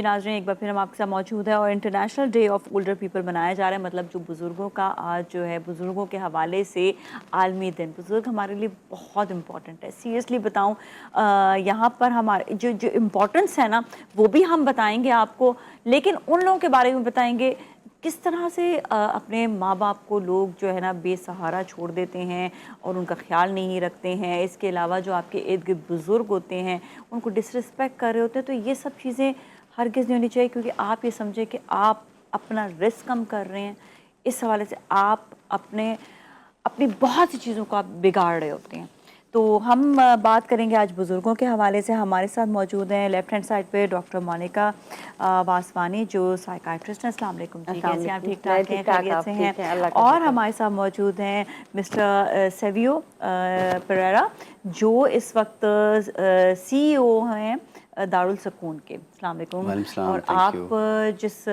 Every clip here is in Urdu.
ناظرین ایک بار پھر ہم آپ کے ساتھ موجود ہیں اور international day of older people منایا جا رہا ہے، مطلب جو بزرگوں کا آج جو ہے بزرگوں کے حوالے سے عالمی دن. بزرگ ہمارے لیے بہت امپورٹنٹ ہے. سیریسلی بتاؤں یہاں پر ہمارے جو امپورٹنس ہے نا وہ بھی ہم بتائیں گے آپ کو، لیکن ان لوگوں کے بارے میں بتائیں گے کس طرح سے اپنے ماں باپ کو لوگ جو ہے نا بے سہارا چھوڑ دیتے ہیں اور ان کا خیال نہیں رکھتے ہیں. اس کے علاوہ جو آپ کے ارد گرد بزرگ ہوتے ہیں ان کو ڈس رسپیکٹ کر رہے ہوتے ہیں. تو یہ سب چیزیں ہرگز نہیں ہونی چاہیے، کیونکہ آپ یہ سمجھیں کہ آپ اپنا رسک کم کر رہے ہیں. اس حوالے سے آپ اپنی بہت سی چیزوں کو آپ بگاڑ رہے ہوتے ہیں. تو ہم بات کریں گے آج بزرگوں کے حوالے سے. ہمارے ساتھ موجود ہیں لیفٹ ہینڈ سائڈ پہ ڈاکٹر مونیکا واسوانی جو سائیکائٹرسٹ ہیں. السلام علیکم جی، کیسے ہیں آپ؟ ٹھیک ٹھاک ہیں؟ خیریت سے ہیں؟ اور ہمارے ساتھ موجود ہیں مسٹر سیویو پریرا جو اس وقت سی ای او ہیں دارالسکون کے. السلام علیکم. وعلیکم السلام. اور تھینک یو. آپ جس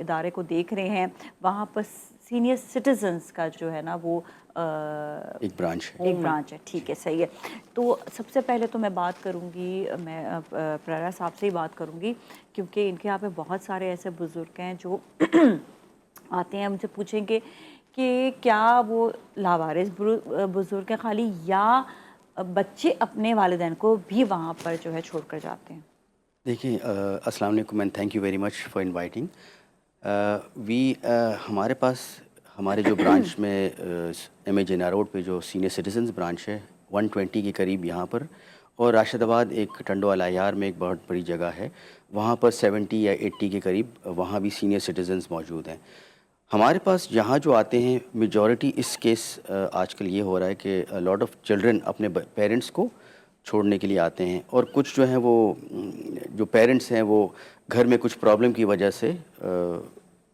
ادارے کو دیکھ رہے ہیں وہاں پر سینئر سٹیزنز کا جو ہے نا وہ ایک برانچ ہے. ٹھیک ہے، صحیح ہے. تو سب سے پہلے تو میں بات کروں گی، میں پریرا صاحب سے ہی بات کروں گی کیونکہ ان کے یہاں پہ بہت سارے ایسے بزرگ ہیں جو آتے ہیں، ہم سے پوچھیں گے کہ کیا وہ لاوارث بزرگ ہیں خالی، یا بچے اپنے والدین کو بھی وہاں پر جو ہے چھوڑ کر جاتے ہیں. دیکھیں، السلام علیکم and thank you very much for inviting. ہمارے پاس ہمارے جو برانچ میں ایم اے جناح روڈ پہ جو سینئر سٹیزنز برانچ ہے 120 کے قریب یہاں پر، اور راشد آباد ایک ٹنڈو العیار میں ایک بہت بڑی جگہ ہے وہاں پر 70 یا 80 کے قریب وہاں بھی سینئر سٹیزنز موجود ہیں. ہمارے پاس جہاں جو آتے ہیں میجورٹی اس کیس آج کل یہ ہو رہا ہے کہ لاٹ آف چلڈرن اپنے پیرنٹس کو چھوڑنے کے لیے آتے ہیں، اور کچھ جو ہیں وہ جو پیرنٹس ہیں وہ گھر میں کچھ پرابلم کی وجہ سے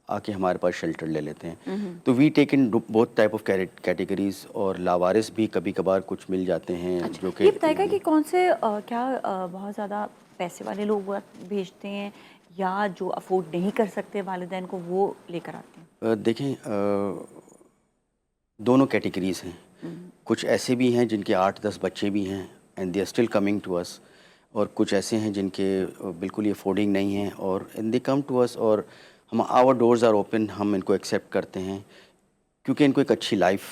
آ کے ہمارے پاس شیلٹر لے لیتے ہیں. تو وی ٹیک ان بہت ٹائپ آف کیٹیگریز، اور لاوارث بھی کبھی کبھار کچھ مل جاتے ہیں. جو کہ یہ بتائے گا کہ کون سے کیا بہت زیادہ پیسے والے لوگ بھیجتے ہیں یا جو افورڈ نہیں کر سکتے والدین کو وہ لے کر آتے ہیں؟ دیکھیں، دونوں کیٹیگریز ہیں. کچھ ایسے بھی ہیں جن کے 8-10 بچے بھی ہیں and they are still coming to us, اور کچھ ایسے ہیں جن کے بالکل یہ افورڈنگ نہیں ہیں اور دے کم ٹو اس، اور ہم آور ڈورز آر اوپن، ہم ان کو ایکسیپٹ کرتے ہیں کیونکہ ان کو ایک اچھی life,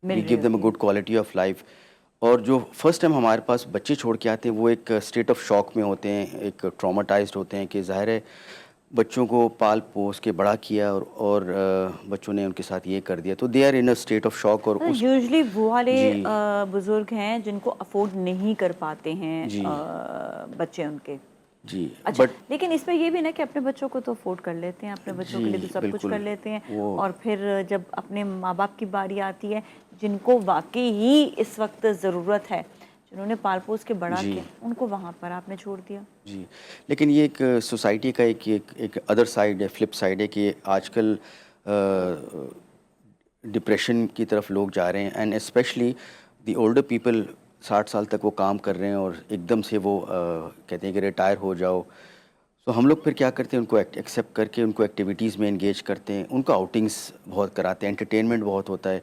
we give them a good quality of life. اور جو فرسٹ ٹائم ہمارے پاس بچے چھوڑ کے آتے ہیں وہ ایک اسٹیٹ آف شاک میں ہوتے ہیں، ایک ٹراماٹائزڈ ہوتے ہیں کہ ظاہر ہے بچوں کو پال پوس کے بڑا کیا اور بچوں نے ان کے ساتھ یہ کر دیا، تو they are in a state of shock. اور اس یوزلی وہ والے جی بزرگ ہیں جن کو افورڈ نہیں کر پاتے ہیں جی بچے ان کے. جی اچھا، بٹ لیکن اس میں یہ بھی نا کہ اپنے بچوں کو تو افورڈ کر لیتے ہیں، اپنے بچوں کے لیے تو جی سب کچھ بالکل کر لیتے ہیں، وہ اور پھر جب اپنے ماں باپ کی باری آتی ہے جن کو واقعی ہی اس وقت ضرورت ہے، جنہوں نے پال پوس کے بڑا جی کیا، ان کو وہاں پر آپ نے چھوڑ دیا. جی لیکن یہ ایک سوسائٹی کا ایک ادر سائڈ ہے، فلپ سائڈ ہے کہ آج کل ڈپریشن کی طرف لوگ جا رہے ہیں، and specially the older people 60 سال تک وہ کام کر رہے ہیں اور ایک دم سے وہ کہتے ہیں کہ ریٹائر ہو جاؤ. تو ہم لوگ پھر کیا کرتے ہیں، ان کو ایکسیپٹ کر کے ان کو ایکٹیویٹیز میں انگیج کرتے ہیں، ان کو آؤٹنگس بہت کراتے ہیں، انٹرٹینمنٹ بہت ہوتا ہے.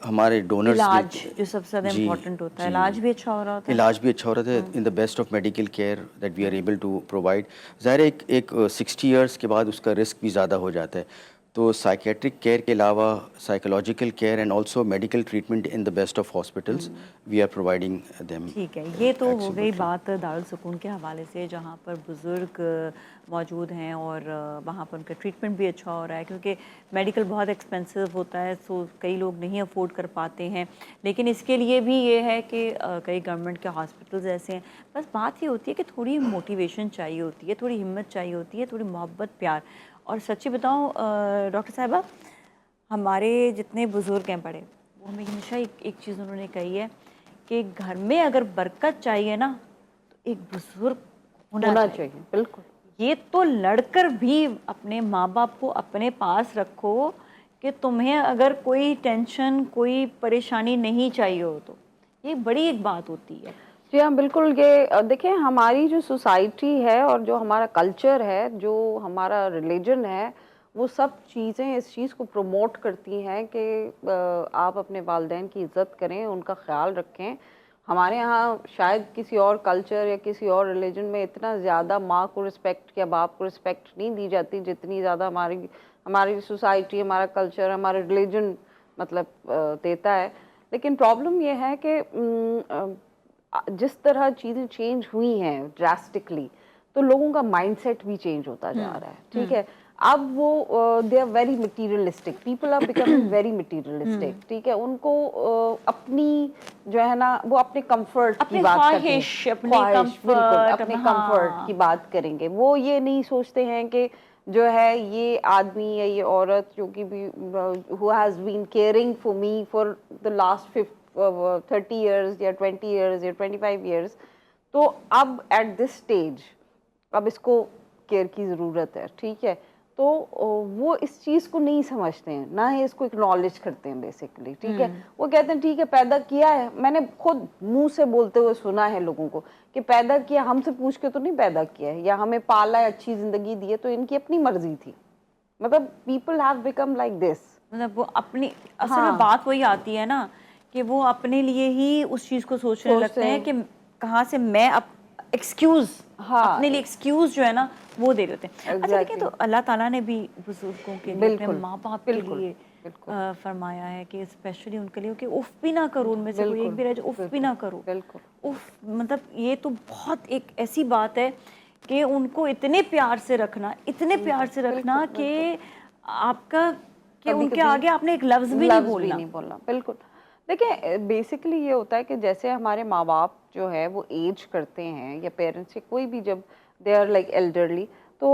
ہمارے ڈونرز بھی علاج جو سب سے زیادہ جی امپورٹنٹ ہوتا ہے، جی علاج بھی اچھا ہو رہا ہوتا ہے. علاج بھی اچھا ہو رہا ہے in the best of medical care that we are able to provide. ظاہر ہے ایک 60 ایئرس کے بعد اس کا رسک بھی زیادہ ہو جاتا ہے، تو سائکیٹرک کیئر کے علاوہ psychological care and also medical treatment in the best of hospitals we are providing them. ٹھیک ہے، یہ تو ہو گئی بات دارالسکون کے حوالے سے جہاں پر بزرگ موجود ہیں اور وہاں پر ان کا ٹریٹمنٹ بھی اچھا ہو رہا ہے، کیونکہ میڈیکل بہت ایکسپینسو ہوتا ہے، سو کئی لوگ نہیں افورڈ کر پاتے ہیں. لیکن اس کے لیے بھی یہ ہے کہ کئی گورنمنٹ کے ہاسپٹلز ایسے ہیں. بس بات یہ ہوتی ہے کہ تھوڑی موٹیویشن چاہیے ہوتی ہے، تھوڑی ہمت چاہیے ہوتی ہے، تھوڑی محبت پیار. اور سچی بتاؤں ڈاکٹر صاحبہ، ہمارے جتنے بزرگ ہیں بڑے، وہ ہمیں ہمیشہ ایک چیز انہوں نے کہی ہے کہ گھر میں اگر برکت چاہیے نا تو ایک بزرگ ہونا چاہیے. بالکل. یہ تو لڑ کر بھی اپنے ماں باپ کو اپنے پاس رکھو کہ تمہیں اگر کوئی ٹینشن کوئی پریشانی نہیں چاہیے ہو تو یہ بڑی ایک بات ہوتی ہے. جی ہاں بالکل. یہ دیکھیں ہماری جو سوسائٹی ہے اور جو ہمارا کلچر ہے، جو ہمارا ریلیجن ہے، وہ سب چیزیں اس چیز کو پروموٹ کرتی ہیں کہ آپ اپنے والدین کی عزت کریں، ان کا خیال رکھیں. ہمارے یہاں شاید کسی اور کلچر یا کسی اور ریلیجن میں اتنا زیادہ ماں کو رسپیکٹ یا باپ کو رسپیکٹ نہیں دی جاتی جتنی زیادہ ہماری سوسائٹی، ہمارا کلچر، ہمارا ریلیجن مطلب دیتا ہے. لیکن پرابلم یہ ہے کہ جس طرح چیزیں چینج ہوئی ہیں ڈراسٹکلی، تو لوگوں کا مائنڈ سیٹ بھی چینج ہوتا جا رہا ہے. ٹھیک ہے، اب وہ they are very materialistic, people are becoming very materialistic. ٹھیک ہے، ان کو اپنی جو ہے نا وہ اپنے کمفرٹ کی بات کرتے ہیں، خواہش، بالکل اپنے کمفرٹ کی بات کریں گے. وہ یہ نہیں سوچتے ہیں کہ جو ہے یہ آدمی یا یہ عورت جو کہ بھی who has been caring for me for the last 30 years یا 20 years یا 25 years، تو اب ایٹ دس اسٹیج اب اس کو کیئر کی ضرورت ہے. ٹھیک ہے، تو وہ اس چیز کو نہیں سمجھتے ہیں، نہ ہی اس کو اکنالج کرتے ہیں بیسیکلی. ٹھیک ہے، وہ کہتے ہیں ٹھیک ہے پیدا کیا ہے، میں نے خود منہ سے بولتے ہوئے سنا ہے لوگوں کو کہ پیدا کیا، ہم سے پوچھ کے تو نہیں پیدا کیا ہے، یا ہمیں پالا ہے، اچھی زندگی دی ہے، تو ان کی اپنی مرضی تھی. مطلب people have become like this. مطلب وہ اپنی اصل میں بات وہی آتی ہے نا کہ وہ اپنے لیے ہی اس چیز کو سوچنے لگتے ہیں کہ کہاں سے میں ایکسکیوز، اپنے لیے ایکسکیوز جو ہے نا وہ دے دیتے ہیں. اچھا دیکھیں تو اللہ تعالیٰ نے بھی بزرگوں کے لیے، اپنے ماں باپ کے لیے فرمایا ہے کہ اسپیشلی ان کے لیے کہ اف بھی نہ کرو، ان میں سے کوئی ایک بھی رہ جائے اف بھی نہ کرو. اف مطلب یہ تو بہت ایک ایسی بات ہے کہ ان کو اتنے پیار سے رکھنا، اتنے پیار سے رکھنا کہ آپ کا کہ ان کے آگے آپ نے ایک لفظ بھی نہیں بولنا. بالکل. دیکھیں بیسیکلی یہ ہوتا ہے کہ جیسے ہمارے ماں باپ جو ہے وہ ایج کرتے ہیں، یا پیرنٹس سے کوئی بھی جب دے آر لائک ایلڈرلی، تو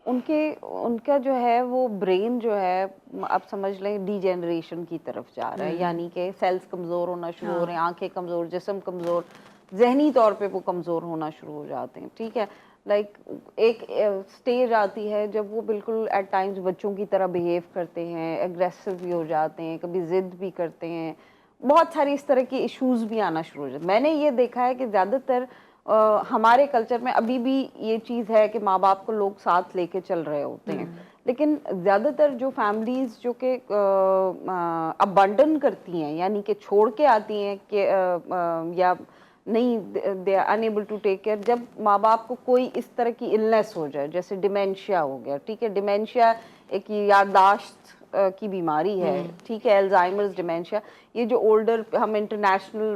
ان کا جو ہے وہ برین جو ہے آپ سمجھ لیں ڈی جنریشن کی طرف جا رہا ہے. یعنی کہ سیلز کمزور ہونا شروع ہو رہے ہیں، آنکھیں کمزور، جسم کمزور، ذہنی طور پہ وہ کمزور ہونا شروع ہو جاتے ہیں. ٹھیک ہے، لائک ایک اسٹیج آتی ہے جب وہ بالکل ایٹ ٹائمز بچوں کی طرح بیہیو کرتے ہیں، اگریسو بھی ہو جاتے ہیں، کبھی ضد بھی کرتے ہیں، بہت ساری اس طرح کے ایشوز بھی آنا شروع ہو جاتے ہیں. میں نے یہ دیکھا ہے کہ زیادہ تر ہمارے کلچر میں ابھی بھی یہ چیز ہے کہ ماں باپ کو لوگ ساتھ لے کے چل رہے ہوتے ہیں. لیکن زیادہ تر جو فیملیز جو کہ ابنڈن کرتی ہیں، یعنی کہ چھوڑ کے آتی ہیں کہ یا نہیں، they are unable to take care, جب ماں باپ کو کوئی اس طرح کی النیس ہو جائے، جیسے ڈیمینشیا ہو گیا. ٹھیک ہے، ڈیمینشیا ایک یادداشت کی بیماری ہے. ٹھیک ہے، الزائمرز ڈیمینشیا، یہ جو اولڈر ہم انٹرنیشنل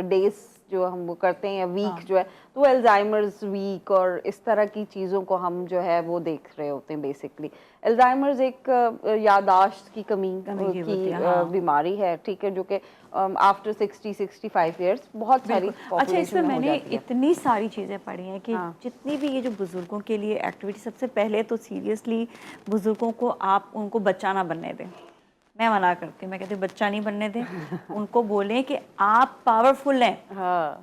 ڈیز جو ہم وہ کرتے ہیں، ویک جو ہے، تو الزائمرز ویک اور اس طرح کی چیزوں کو ہم جو ہے وہ دیکھ رہے ہوتے ہیں. بیسکلی الزائمرز ایک یادداشت کی کمی کی بیماری ہے. ٹھیک ہے، جو کہ آفٹر 60-65 ایئرس بہت ساری اچھا اس میں میں نے جاتی ہے. اتنی ساری چیزیں پڑھی ہیں کہ جتنی بھی یہ جو بزرگوں کے لیے ایکٹیویٹی، سب سے پہلے تو سیریسلی بزرگوں کو آپ ان کو بچہ نہ بننے دیں. میں منع کرتی ہوں، میں کہتی ہوں بچہ نہیں بننے دیں. ان کو بولیں کہ آپ پاورفل ہیں،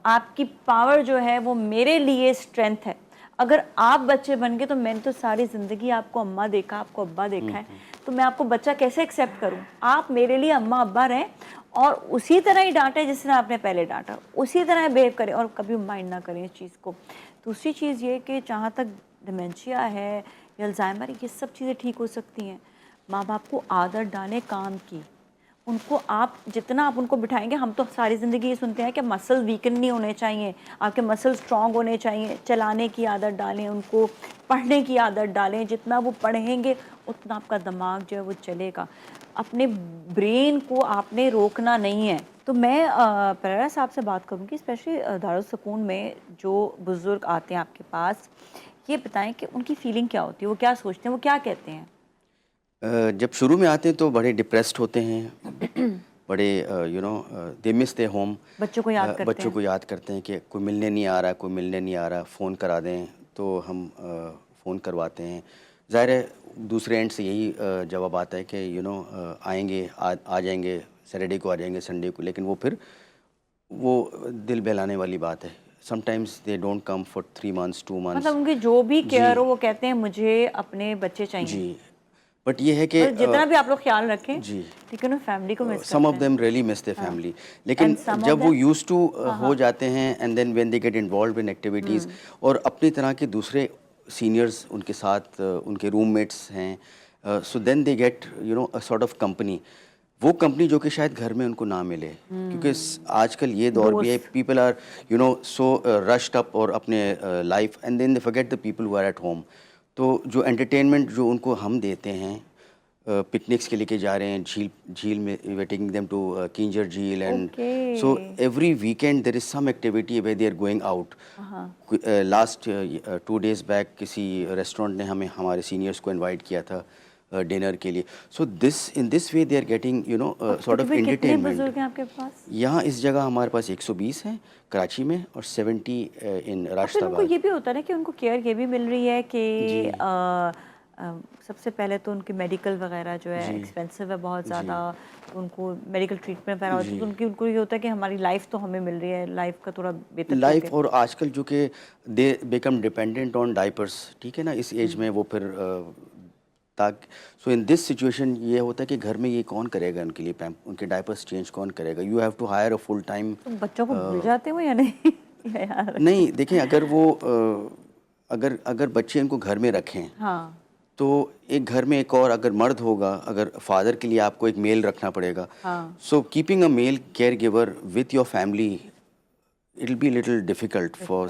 آپ کی پاور جو ہے وہ میرے لیے اسٹرینتھ ہے. اگر آپ بچے بن گئے تو میں نے تو ساری زندگی آپ کو اماں دیکھا، آپ کو ابا دیکھا ہے، تو میں آپ کو بچہ کیسے ایکسیپٹ کروں؟ آپ میرے لیے اماں ابا رہیں اور اسی طرح ہی ڈانٹیں جس طرح آپ نے پہلے ڈانٹا، اسی طرح بیہیو کریں اور کبھی مائنڈ نہ کریں اس چیز کو. دوسری چیز یہ کہ جہاں تک ڈیمینشیا ہے یا الزائمر، یہ سب چیزیں ٹھیک ہو سکتی ہیں. ماں باپ کو عادت ڈالیں کام کی. ان کو آپ جتنا آپ ان کو بٹھائیں گے، ہم تو ساری زندگی یہ سنتے ہیں کہ مسل ویکن نہیں ہونے چاہیے، آپ کے مسل اسٹرانگ ہونے چاہیے. چلانے کی عادت ڈالیں ان کو، پڑھنے کی عادت ڈالیں. جتنا وہ پڑھیں گے اتنا آپ کا دماغ جو ہے وہ چلے گا. اپنے برین کو آپ نے روکنا نہیں ہے. تو میں پریرا صاحب سے بات کروں گی، اسپیشلی دارالسکون میں جو بزرگ آتے ہیں آپ کے پاس، یہ بتائیں کہ ان کی فیلنگ کیا ہوتی ہے، وہ کیا سوچتے ہیں، وہ کیا کہتے ہیں؟ جب شروع میں آتے ہیں تو بڑے ڈپریسڈ ہوتے ہیں، بڑے دے مس دے ہوم. بچوں کو یاد کرتے ہیں، بچوں کو یاد کرتے ہیں کہ کوئی ملنے نہیں آ رہا، کوئی ملنے نہیں آ رہا، فون کرا دیں. تو ہم فون کرواتے ہیں. ظاہر ہے دوسرے اینڈ سے یہی جواب آتا ہے کہ آئیں گے، آ جائیں گے، سیٹرڈے کو آ جائیں گے، سنڈے کو. لیکن وہ پھر وہ دل بہلانے والی بات ہے. Some times they don't come for 3 months 2 months. مطلب ان کی جو بھی کیئر ہو وہ کہتے ہیں مجھے اپنے بچے چاہیے. جی، بٹ یہ ہے کہ جتنا بھی آپ لوگ خیال رکھیں، جی، لیکن وہ فیملی کو مس کرتے ہیں. Some of them really miss their family. لیکن جب وہ یوز ٹو ہو جاتے ہیں and then when they get involved in activities, اور اپنی طرح کے دوسرے سینئرز ان کے ساتھ، ان کے روم میٹس ہیں، so then they get a sort of company. وہ کمپنی جو کہ شاید گھر میں ان کو نہ ملے، کیونکہ آج کل یہ دور بھی ہے، پیپل آر سو رشڈ اپ اور اپنے life and then they forget the people who are at home. تو جو انٹرٹینمنٹ جو ان کو ہم دیتے ہیں، پکنکس کے لے کے جا رہے ہیں، جھیل میں we are taking them to Kenjhar جھیل، and so every weekend there is some activity where they are going out. Last 2 days back کسی ریسٹورینٹ نے ہمارے سینئرس کو انوائٹ کیا تھا ڈنر کے لیے. So in this way they are getting sort of entertainment. بزرگ ہیں آپ کے پاس؟ یہاں اس جگہ ہمارے پاس 120 ہیں کراچی میں، اور 70 ان راشد ان کو آباد. یہ بھی ہوتا ہے نا کہ ان کو کیئر یہ بھی مل رہی ہے کہ سب سے پہلے تو ان کے میڈیکل وغیرہ جو ہے ایکسپینسو ہے بہت زیادہ، ان کو میڈیکل ٹریٹمنٹ وغیرہ ہوتی ہے، تو ان کو یہ ہوتا ہے کہ ہماری لائف تو ہمیں مل رہی ہے، لائف کا تھوڑا بہتر لائف. اور آج کل جو کہ they become dependent on diapers, ٹھیک ہے نا، اس ایج میں وہ پھر سو ان دس سچویشن یہ ہوتا ہے کہ گھر میں یہ کون کرے گا ان کے لیے، ان کے ڈائپرس چینج کون کرے گا. You have to hire a full time. بچوں کو بھول جاتے ہو یا نہیں؟ نہیں دیکھیں، اگر وہ اگر بچے ان کو گھر میں رکھیں ہاں تو ایک گھر میں ایک اور اگر مرد ہوگا، اگر فادر کے لیے آپ کو ایک میل رکھنا پڑے گا. So keeping a male caregiver with your family it will be little difficult for.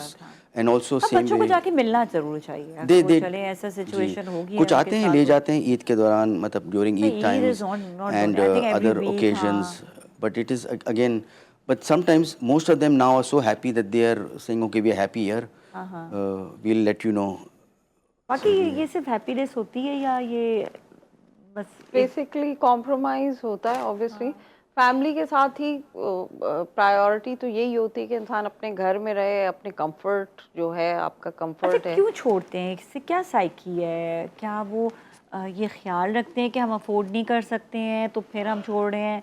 And also same بچوں کو وے جا کے ملنا ضرور چاہیے، اگر وہ چلے ایسا جی سچویشن ہوگی کچھ آتے ہیں، لے جاتے ہیں عید کے دوران، مطلب during Eid times and other occasions. But it is again but sometimes most of them now are so happy that they are seeing okay we are happy here, we will let you know. باقی یہ صرف ہیپینس ہوتی ہے یا یہ بس بیسکلی کمپرومائز ہوتا ہے اوبیسلی. فیملی کے ساتھ ہی پرائیورٹی تو یہی ہوتی ہے کہ انسان اپنے گھر میں رہے، اپنے کمفرٹ جو ہے، آپ کا کمفرٹ ہے. کیوں چھوڑتے ہیں؟ اس سے کیا سائیکی ہے؟ کیا وہ یہ خیال رکھتے ہیں کہ ہم افورڈ نہیں کر سکتے ہیں تو پھر ہم چھوڑ رہے ہیں،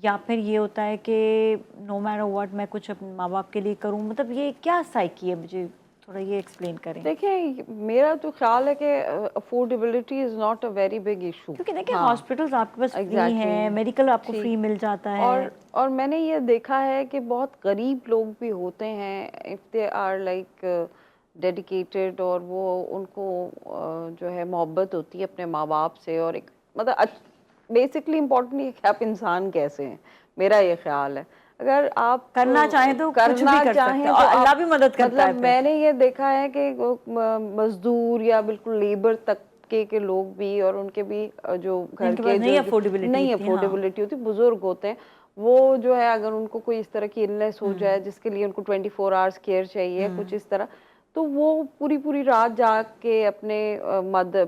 یا پھر یہ ہوتا ہے کہ نو میٹر واٹ میں کچھ اپنے ماں باپ کے لیے کروں؟ مطلب یہ کیا سائیکی ہے؟ مجھے تھوڑا یہ ایکسپلین کریں. دیکھیں، میرا تو خیال ہے کہ affordability is not a very big issue. کیونکہ دیکھیں ہاسپٹلز آپ کے پاس فری ہیں، میڈیکل آپ کو فری مل جاتا ہے. اور میں نے یہ دیکھا ہے کہ بہت غریب لوگ بھی ہوتے ہیں، if they are like dedicated, اور وہ ان کو جو ہے محبت ہوتی ہے اپنے ماں باپ سے، اور ایک مطلب بیسکلی امپورٹنٹ ہے کہ آپ انسان کیسے ہیں. میرا یہ خیال ہے اگر آپ کرنا چاہیں تو کچھ بھی کر سکتے ہیں، اور اللہ بھی مدد کرتا ہے. مطلب میں نے یہ دیکھا ہے کہ مزدور یا بالکل لیبر طبقے کے لوگ بھی، اور ان کے بھی جو گھر کے نہیں افورڈیبلٹی ہوتی، بزرگ ہوتے ہیں، وہ جو ہے اگر ان کو کوئی اس طرح کی النیس ہو جائے جس کے لیے ان کو 24 hours کیئر چاہیے، کچھ اس طرح، تو وہ پوری رات جا کے اپنے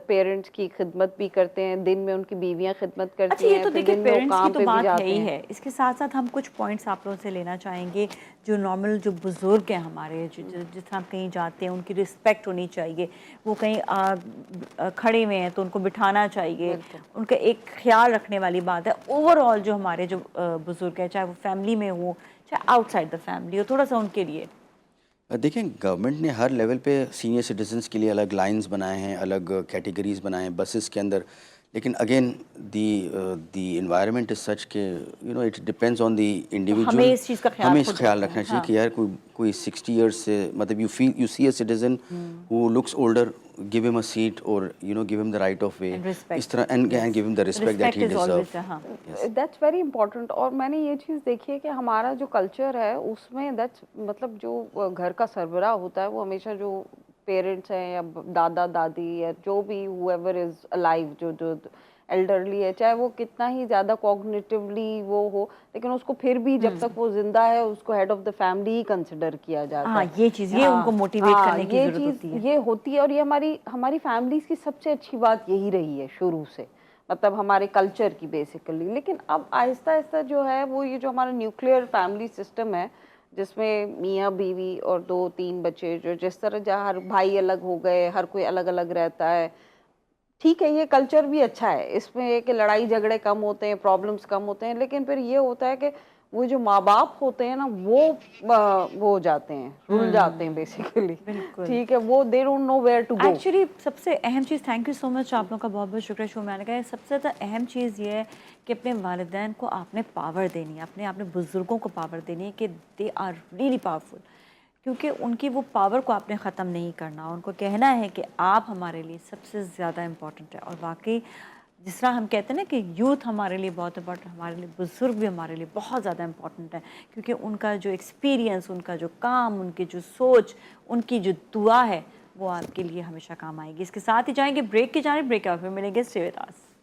پیرنٹس کی خدمت بھی کرتے ہیں، دن میں ان کی بیویاں خدمت کرتی ہیں، تو پھر دیکھیں دن میں وہ پیرنٹس کی کام تو پہ بھی بات ہے جاتے ہی ہیں. ہے. اس کے ساتھ ساتھ ہم کچھ پوائنٹس آپ لوگوں سے لینا چاہیں گے. جو نارمل جو بزرگ ہیں ہمارے، جس طرح ہم کہیں جاتے ہیں ان کی رسپیکٹ ہونی چاہیے. وہ کہیں کھڑے ہوئے ہیں تو ان کو بٹھانا چاہیے، ان کا ایک خیال رکھنے والی بات ہے. اوور آل جو ہمارے جو بزرگ ہیں، چاہے وہ فیملی میں ہو چاہے آؤٹ سائڈ دا فیملی ہو، تھوڑا سا ان کے لیے. دیکھیں گورنمنٹ نے ہر لیول پہ سینئر سٹیزنس کے لیے الگ لائنز بنائے ہیں، الگ کیٹیگریز بنائے ہیں بسز کے اندر. لیکن اگین دی انوائرمنٹ از سچ کہ it depends on the individual. ہمیں اس چیز کا ہمیں اس خیال رکھنا چاہیے کہ یار کوئی 60 ایئرس سے مطلب you see a citizen who looks older, give him a set, اور give him the right of way, اس طرح and give him the respect that he deserve. That's very important. اور میں نے یہ چیز دیکھی ہے کہ ہمارا جو کلچر ہے اس میں مطلب جو گھر کا سربراہ ہوتا ہے وہ ہمیشہ جو پیرنٹس ہیں یا دادا دادی یا جو بھی whoever is alive، جو ایلڈرلی ہے، چاہے وہ کتنا ہی زیادہ کوگنیٹیولی وہ ہو، لیکن اس کو پھر بھی جب تک وہ زندہ ہے اس کو ہیڈ آف دا فیملی ہی کنسیڈر کیا جاتا ہے. یہ چیز یہ ان کو موٹیویٹ کرنے کی ضرورت ہوتی ہے. یہ ہوتی ہے، اور یہ ہماری فیملیز کی سب سے اچھی بات یہی رہی ہے شروع سے، مطلب ہمارے کلچر کی بیسیکلی. لیکن اب آہستہ آہستہ جو ہے وہ یہ جو ہمارا نیوکلیئر فیملی سسٹم ہے، جس میں میاں بیوی اور 2-3 بچے، جو جس طرح جہاں ہر بھائی الگ ہو گئے، ہر کوئی الگ الگ رہتا ہے، ٹھیک ہے، یہ کلچر بھی اچھا ہے، اس میں یہ کہ لڑائی جھگڑے کم ہوتے ہیں، پرابلمس کم ہوتے ہیں. لیکن پھر یہ ہوتا ہے کہ وہ جو ماں باپ ہوتے ہیں نا، وہ ہو جاتے ہیں، رل جاتے ہیں بیسیکلی. ٹھیک ہے، وہ they don't know where to go. Actually سب سے اہم چیز، تھینک یو سو مچ، آپ لوگوں کا بہت بہت شکریہ شو میں آنے کا. سب سے زیادہ اہم چیز یہ ہے کہ اپنے والدین کو آپ نے پاور دینی ہے، اپنے بزرگوں کو پاور دینی ہے کہ دے آر ریئلی پاورفل. کیونکہ ان کی وہ پاور کو آپ نے ختم نہیں کرنا، ان کو کہنا ہے کہ آپ ہمارے لیے سب سے زیادہ امپورٹنٹ ہے. اور واقعی جس طرح ہم کہتے ہیں نا کہ یوتھ ہمارے لیے بہت امپورٹنٹ، ہمارے لیے بزرگ بھی ہمارے لیے بہت زیادہ امپورٹنٹ ہے، کیونکہ ان کا جو ایکسپیرینس، ان کا جو کام، ان کی جو سوچ، ان کی جو دعا ہے وہ آپ کے لیے ہمیشہ کام آئے گی۔ اس کے ساتھ ہی جائیں گے بریک کی جانب، بریک کے بعد پھر ملیں گے، اسٹے ود اس۔